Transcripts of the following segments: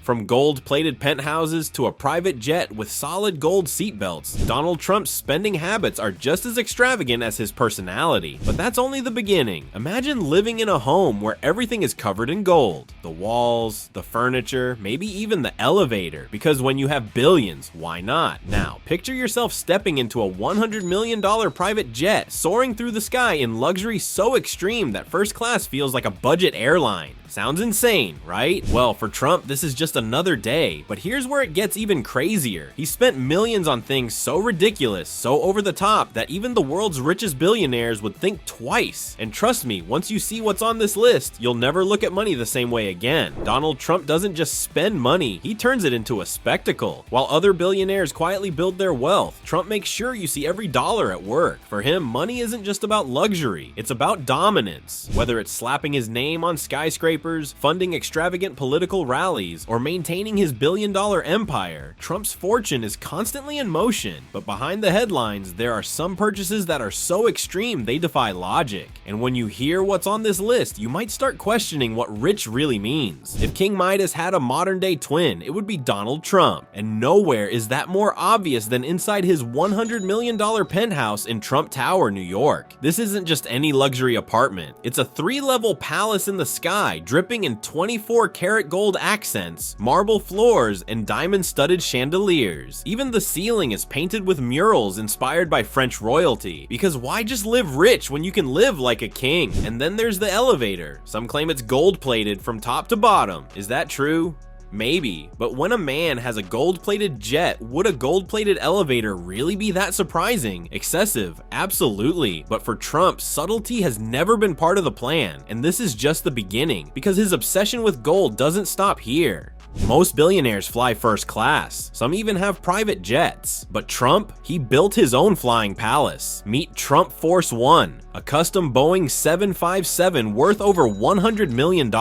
From gold-plated penthouses to a private jet with solid gold seatbelts, Donald Trump's spending habits are just as extravagant as his personality. But that's only the beginning. Imagine living in a home where everything is covered in gold. The walls, the furniture, maybe even the elevator. Because when you have billions, why not? Now, picture yourself stepping into a $100 million private jet, soaring through the sky in luxury so extreme that first class feels like a budget airline. Sounds insane, right? Well, for Trump, this is just another day, but here's where it gets even crazier. He spent millions on things so ridiculous, so over the top, that even the world's richest billionaires would think twice. And trust me, once you see what's on this list, you'll never look at money the same way again. Donald Trump doesn't just spend money, he turns it into a spectacle. While other billionaires quietly build their wealth, Trump makes sure you see every dollar at work. For him, money isn't just about luxury, it's about dominance. Whether it's slapping his name on skyscrapers, funding extravagant political rallies, or maintaining his billion-dollar empire, Trump's fortune is constantly in motion. But behind the headlines, there are some purchases that are so extreme they defy logic. And when you hear what's on this list, you might start questioning what rich really means. If King Midas had a modern-day twin, it would be Donald Trump. And nowhere is that more obvious than inside his $100 million penthouse in Trump Tower, New York. This isn't just any luxury apartment. It's a 3-level palace in the sky, dripping in 24-karat gold accents, marble floors, and diamond-studded chandeliers. Even the ceiling is painted with murals inspired by French royalty. Because why just live rich when you can live like a king? And then there's the elevator. Some claim it's gold-plated from top to bottom. Is that true? Maybe, but when a man has a gold-plated jet, would a gold-plated elevator really be that surprising? Excessive? Absolutely. But for Trump, subtlety has never been part of the plan, and this is just the beginning, because his obsession with gold doesn't stop here. Most billionaires fly first class, some even have private jets. But Trump, he built his own flying palace. Meet Trump Force One, a custom Boeing 757 worth over $100 million.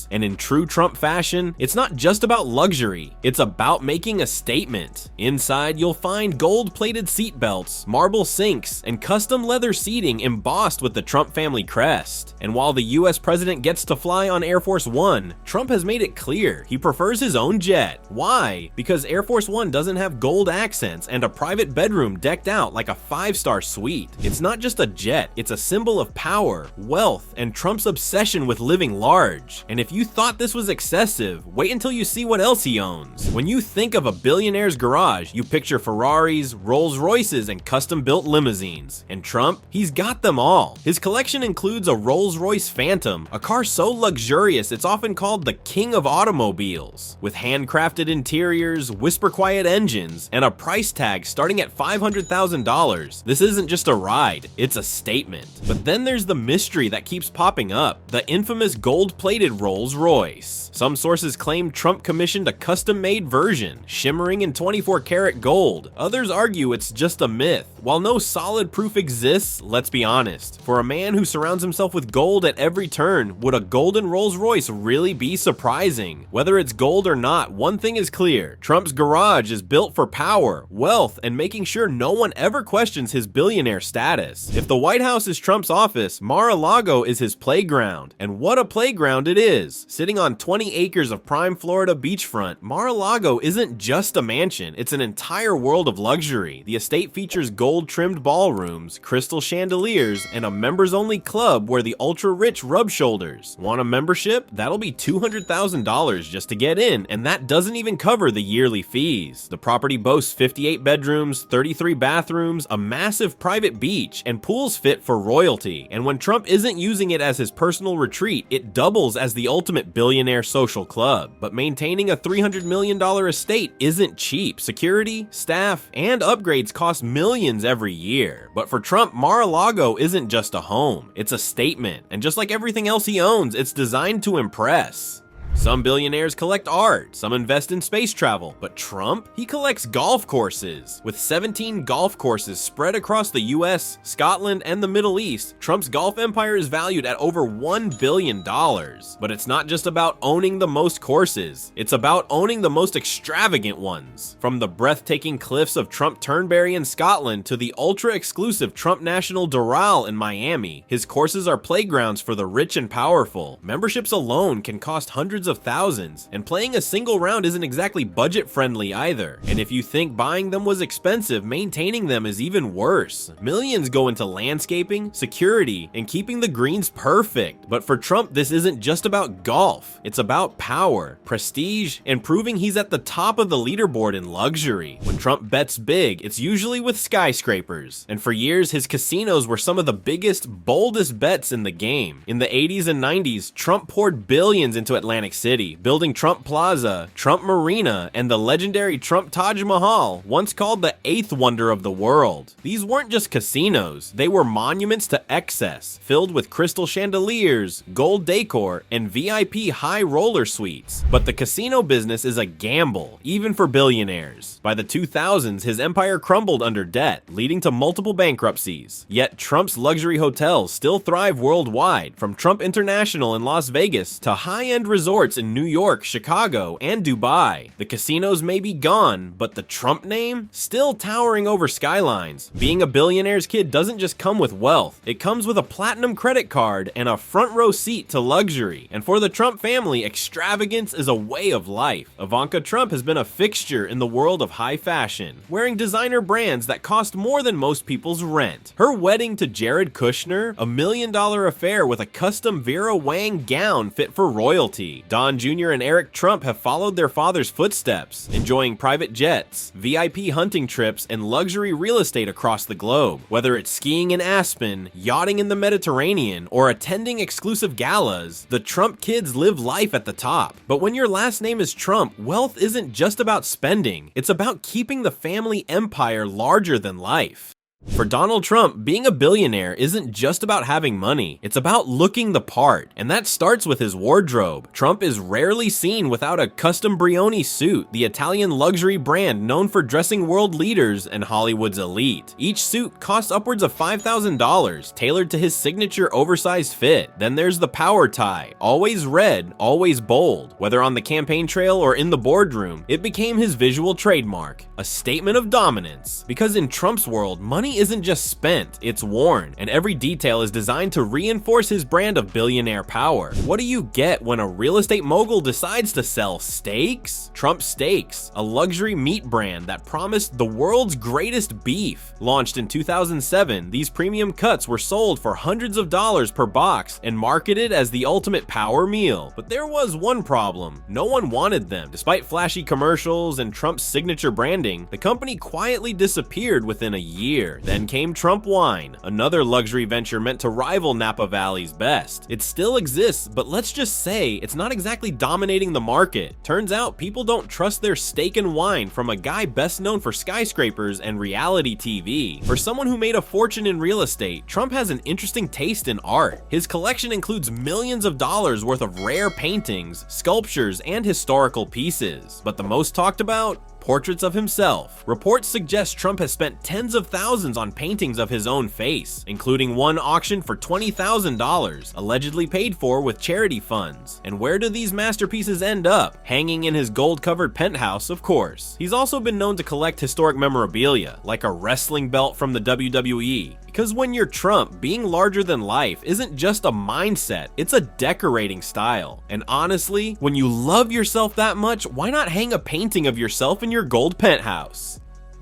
And in true Trump fashion, it's not just about luxury, it's about making a statement. Inside, you'll find gold-plated seatbelts, marble sinks, and custom leather seating embossed with the Trump family crest. And while the US president gets to fly on Air Force One, Trump has made it clear he prefers his own jet. Why? Because Air Force One doesn't have gold accents and a private bedroom decked out like a 5-star suite. It's not just a jet, it's a symbol of power, wealth, and Trump's obsession with living large. And if you thought this was excessive, wait until you see what else he owns. When you think of a billionaire's garage, you picture Ferraris, Rolls-Royces, and custom-built limousines. And Trump, he's got them all. His collection includes a Rolls-Royce Phantom, a car so luxurious it's often called the king of automobiles. With handcrafted interiors, whisper-quiet engines, and a price tag starting at $500,000. This isn't just a ride, it's a statement. But then there's the mystery that keeps popping up, the infamous gold-plated Rolls-Royce. Some sources claim Trump commissioned a custom-made version, shimmering in 24-karat gold. Others argue it's just a myth. While no solid proof exists, let's be honest, for a man who surrounds himself with gold at every turn, would a golden Rolls-Royce really be surprising? Whether it's gold or not, one thing is clear. Trump's garage is built for power, wealth, and making sure no one ever questions his billionaire status. If the White House is Trump's office, Mar-a-Lago is his playground. And what a playground it is! Sitting on 20 acres of prime Florida beachfront, Mar-a-Lago isn't just a mansion, it's an entire world of luxury. The estate features gold-trimmed ballrooms, crystal chandeliers, and a members-only club where the ultra-rich rub shoulders. Want a membership? That'll be $200,000 just to get in, and that doesn't even cover the yearly fees. The property boasts 58 bedrooms, 33 bathrooms, a massive private beach, and pools fit for royalty. And when Trump isn't using it as his personal retreat, it doubles as the ultimate billionaire social club. But maintaining a $300 million estate isn't cheap. Security, staff, and upgrades cost millions every year. But for Trump, Mar-a-Lago isn't just a home, it's a statement. And just like everything else he owns, it's designed to impress. Some billionaires collect art, some invest in space travel, but Trump? He collects golf courses. With 17 golf courses spread across the US, Scotland, and the Middle East, Trump's golf empire is valued at over $1 billion. But it's not just about owning the most courses, it's about owning the most extravagant ones. From the breathtaking cliffs of Trump Turnberry in Scotland to the ultra-exclusive Trump National Doral in Miami, his courses are playgrounds for the rich and powerful. Memberships alone can cost hundreds hundreds of thousands, and playing a single round isn't exactly budget-friendly either. And if you think buying them was expensive, maintaining them is even worse. Millions go into landscaping, security, and keeping the greens perfect. But for Trump, this isn't just about golf. It's about power, prestige, and proving he's at the top of the leaderboard in luxury. When Trump bets big, it's usually with skyscrapers. And for years, his casinos were some of the biggest, boldest bets in the game. In the 80s and 90s, Trump poured billions into Atlantic City, building Trump Plaza, Trump Marina, and the legendary Trump Taj Mahal, once called the eighth wonder of the world. These weren't just casinos, they were monuments to excess, filled with crystal chandeliers, gold decor, and VIP high roller suites. But the casino business is a gamble, even for billionaires. By the 2000s, his empire crumbled under debt, leading to multiple bankruptcies. Yet Trump's luxury hotels still thrive worldwide, from Trump International in Las Vegas to high-end resorts in New York, Chicago, and Dubai. The casinos may be gone, but the Trump name? Still towering over skylines. Being a billionaire's kid doesn't just come with wealth, it comes with a platinum credit card and a front row seat to luxury. And for the Trump family, extravagance is a way of life. Ivanka Trump has been a fixture in the world of high fashion, wearing designer brands that cost more than most people's rent. Her wedding to Jared Kushner, a $1 million affair with a custom Vera Wang gown fit for royalty. Don Jr. and Eric Trump have followed their father's footsteps, enjoying private jets, VIP hunting trips, and luxury real estate across the globe. Whether it's skiing in Aspen, yachting in the Mediterranean, or attending exclusive galas, the Trump kids live life at the top. But when your last name is Trump, wealth isn't just about spending, it's about keeping the family empire larger than life. For Donald Trump, being a billionaire isn't just about having money, it's about looking the part, and that starts with his wardrobe. Trump is rarely seen without a custom Brioni suit, the Italian luxury brand known for dressing world leaders and Hollywood's elite. Each suit costs upwards of $5,000, tailored to his signature oversized fit. Then there's the power tie, always red, always bold. Whether on the campaign trail or in the boardroom, it became his visual trademark, a statement of dominance. Because in Trump's world, money isn't just spent, it's worn, and every detail is designed to reinforce his brand of billionaire power. What do you get when a real estate mogul decides to sell steaks? Trump Steaks, a luxury meat brand that promised the world's greatest beef. Launched in 2007, these premium cuts were sold for hundreds of dollars per box and marketed as the ultimate power meal. But there was one problem: no one wanted them. Despite flashy commercials and Trump's signature branding, the company quietly disappeared within a year. Then came Trump Wine, another luxury venture meant to rival Napa Valley's best. It still exists, but let's just say it's not exactly dominating the market. Turns out people don't trust their steak and wine from a guy best known for skyscrapers and reality TV. For someone who made a fortune in real estate, Trump has an interesting taste in art. His collection includes millions of dollars worth of rare paintings, sculptures, and historical pieces. But the most talked about? Portraits of himself. Reports suggest Trump has spent tens of thousands on paintings of his own face, including one auctioned for $20,000, allegedly paid for with charity funds. And where do these masterpieces end up? Hanging in his gold-covered penthouse, of course. He's also been known to collect historic memorabilia, like a wrestling belt from the WWE. Because when you're Trump, being larger than life isn't just a mindset, it's a decorating style. And honestly, when you love yourself that much, why not hang a painting of yourself in your gold penthouse?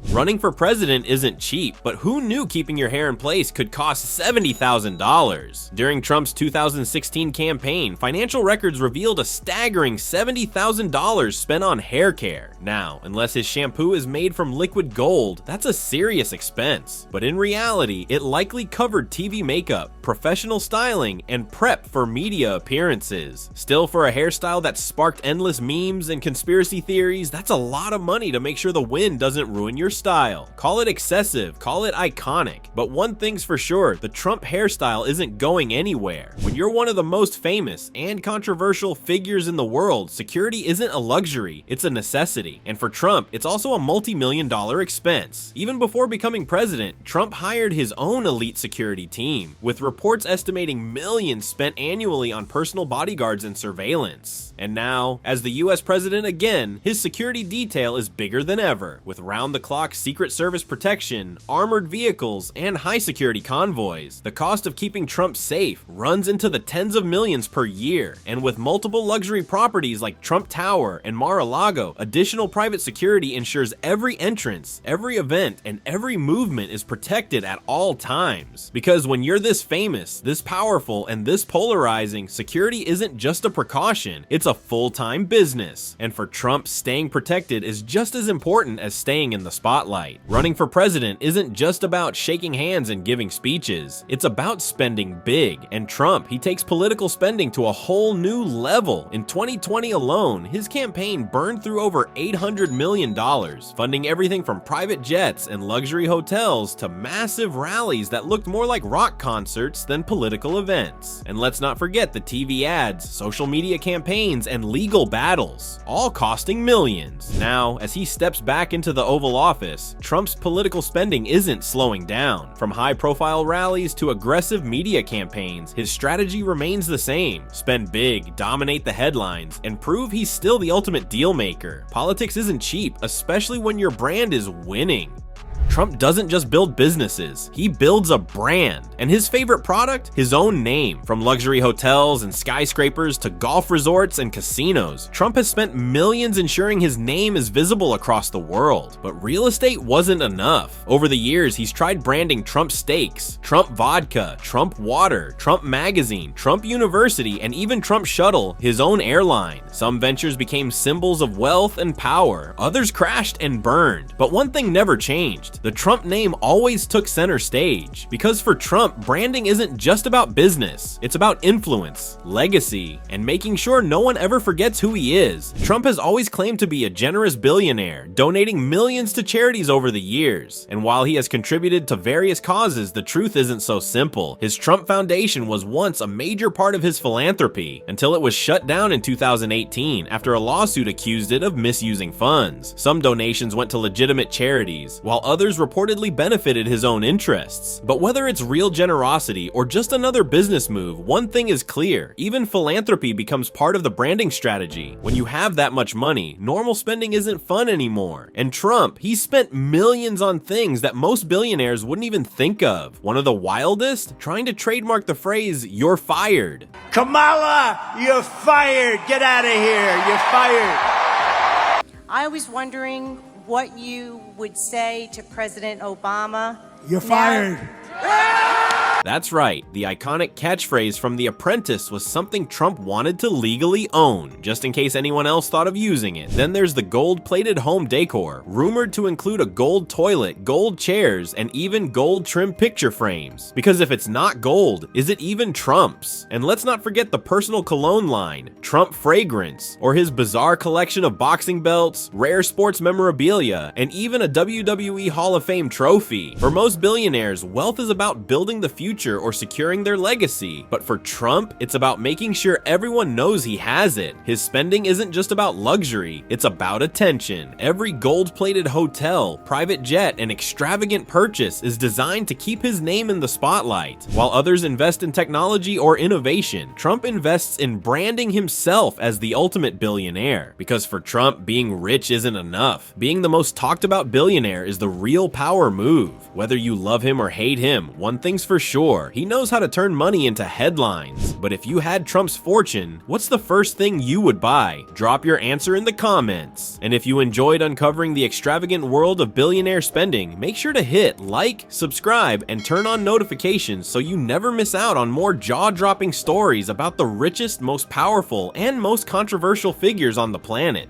Running for president isn't cheap, but who knew keeping your hair in place could cost $70,000? During Trump's 2016 campaign, financial records revealed a staggering $70,000 spent on hair care. Now, unless his shampoo is made from liquid gold, that's a serious expense. But in reality, it likely covered TV makeup, professional styling, and prep for media appearances. Still, for a hairstyle that sparked endless memes and conspiracy theories, that's a lot of money to make sure the wind doesn't ruin your style. Call it excessive, call it iconic, but one thing's for sure, the Trump hairstyle isn't going anywhere. When you're one of the most famous and controversial figures in the world, security isn't a luxury, it's a necessity. And for Trump, it's also a multi-million-dollar expense. Even before becoming president, Trump hired his own elite security team, with reports estimating millions spent annually on personal bodyguards and surveillance. And now, as the US president again, his security detail is bigger than ever, with round-the-clock around-the-clock Secret Service protection, armored vehicles, and high-security convoys. The cost of keeping Trump safe runs into the tens of millions per year, and with multiple luxury properties like Trump Tower and Mar-a-Lago, additional private security ensures every entrance, every event, and every movement is protected at all times. Because when you're this famous, this powerful, and this polarizing, security isn't just a precaution, it's a full-time business. And for Trump, staying protected is just as important as staying in the spotlight. Running for president isn't just about shaking hands and giving speeches, it's about spending big. And Trump, he takes political spending to a whole new level. In 2020 alone, his campaign burned through over $800 million, funding everything from private jets and luxury hotels to massive rallies that looked more like rock concerts than political events. And let's not forget the TV ads, social media campaigns, and legal battles, all costing millions. Now, as he steps back into the Oval Office, Trump's political spending isn't slowing down. From high-profile rallies to aggressive media campaigns, his strategy remains the same: spend big, dominate the headlines, and prove he's still the ultimate deal maker. Politics isn't cheap, especially when your brand is winning. Trump doesn't just build businesses, he builds a brand. And his favorite product? His own name. From luxury hotels and skyscrapers to golf resorts and casinos, Trump has spent millions ensuring his name is visible across the world. But real estate wasn't enough. Over the years, he's tried branding Trump Steaks, Trump Vodka, Trump Water, Trump Magazine, Trump University, and even Trump Shuttle, his own airline. Some ventures became symbols of wealth and power, others crashed and burned. But one thing never changed. The Trump name always took center stage, because for Trump, branding isn't just about business, it's about influence, legacy, and making sure no one ever forgets who he is. Trump has always claimed to be a generous billionaire, donating millions to charities over the years. And while he has contributed to various causes, the truth isn't so simple. His Trump Foundation was once a major part of his philanthropy, until it was shut down in 2018 after a lawsuit accused it of misusing funds. Some donations went to legitimate charities, while others reportedly benefited his own interests. But whether it's real generosity or just another business move, one thing is clear: even philanthropy becomes part of the branding strategy. When you have that much money, normal spending isn't fun anymore. And Trump, he spent millions on things that most billionaires wouldn't even think of. One of the wildest? Trying to trademark the phrase, "you're fired." Kamala, you're fired. Get out of here. You're fired. I was wondering what you would say to President Obama. You're fired. That's right, the iconic catchphrase from The Apprentice was something Trump wanted to legally own, just in case anyone else thought of using it. Then there's the gold-plated home decor, rumored to include a gold toilet, gold chairs, and even gold-trimmed picture frames. Because if it's not gold, is it even Trump's? And let's not forget the personal cologne line, Trump Fragrance, or his bizarre collection of boxing belts, rare sports memorabilia, and even a WWE Hall of Fame trophy. For most billionaires, wealth is about building the future or securing their legacy. But for Trump, it's about making sure everyone knows he has it. His spending isn't just about luxury, it's about attention. Every gold-plated hotel, private jet, and extravagant purchase is designed to keep his name in the spotlight. While others invest in technology or innovation, Trump invests in branding himself as the ultimate billionaire. Because for Trump, being rich isn't enough. Being the most talked about billionaire is the real power move. Whether you love him or hate him, one thing's for sure: he knows how to turn money into headlines. But if you had Trump's fortune, what's the first thing you would buy? Drop your answer in the comments. And if you enjoyed uncovering the extravagant world of billionaire spending, make sure to hit like, subscribe, and turn on notifications so you never miss out on more jaw-dropping stories about the richest, most powerful, and most controversial figures on the planet.